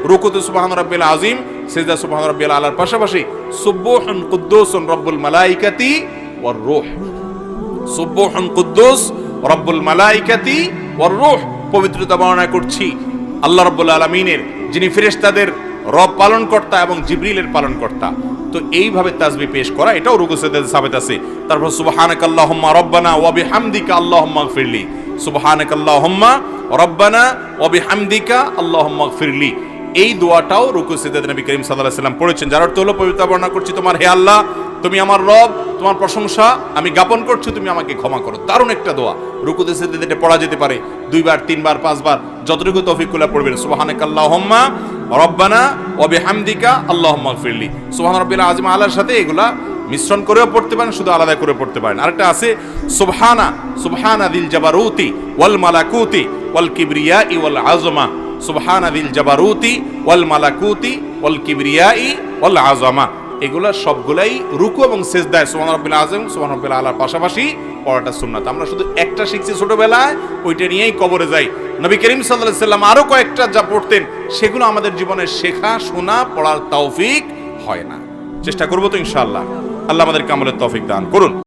রুকুতে সুবহান রাব্বিল আযীম, সিজদা সুবহান রাব্বিল আলার পাশাপাশি সুবহুন কুদ্দুসুন রব্বুল মালাইকাতি ওয়ার রূহ, সুবহুন কুদ্দুস রব্বুল মালাইকাতি ওয়ার রূহ, পবিত্রতা বর্ণনা করছি আল্লাহ রাব্বুল আলামিনের, যিনি ফেরেশতাদের রব পালনকর্তা এবং জিবরিলের পালনকর্তা। তো এইভাবে তাসবিহ পেশ করা এটাও রুকু সিজদাতে সাবিত আছে। তারপর সুবহানাকাল্লাহুম্মা রব্বানা ওয়া বিহামদিকা আল্লাহুম্মা ইগফিরলি, সুবহানাকাল্লাহুম্মা রব্বানা ওয়া বিহামদিকা আল্লাহুম্মা ইগফিরলি, এই দোয়াটাও রুকু সিজদাতে নবী করিম সাল্লাল্লাহু আলাইহি ওয়াসাল্লাম পড়েছেন। যার অর্থ হলো পবিত্রতা বর্ণনা করছি তোমার, হে আল্লাহ তুমি আমার রব, তোমার প্রশংসা আমি জ্ঞাপন করছি, তুমি আমাকে ক্ষমা করো। দারুণ একটা দোয়া, রুকুতে সিজদাতে এটা পড়া যেতে পারে 2 বার 3 বার 5 বার, যতটুকু তৌফিক কুল্লা পড়বেন। সুবহানাকাল্লাহুম্মা রব্বানা ওয়া বিহামদিকা আল্লাহুম্মা ইগফিরলি, সুবহান রাব্বিল আযীম আলার সাথে এগুলা মিশ্রণ করেও পড়তে পারেন, শুধু আলাদা করে পড়তে পারেন। আরেকটা আছে সুবহানা দিল জাবারুতি ওয়াল মালাকুতি ওয়াল কিবরিয়াই ওয়াল আযমা, সুবহানা দিল জাবারুতি ওয়াল মালাকুতি ওয়াল কিবরিয়াই ওয়াল আযমা, এগুলা সবগুলাই রুকু এবং সিজদায় সুবহান রাব্বিল আযীম সুবহান রাব্বিল আলার পাশাপাশি পড়াটা সুন্নাত। আমরা শুধু একটা শিখছি ছোটবেলায়, ওইটা নিয়েই কবরে যাই। নবী করিম সাল্লাল্লাহু আলাইহি ওয়াসাল্লাম আরো কয়েকটা যা পড়তেন সেগুলো আমাদের জীবনে শেখা, শোনা, পড়ার তৌফিক হয় না। চেষ্টা করবো তো ইনশাআল্লাহ। আল্লাহ আমাদেরকে আমলের তৌফিক দান করুন।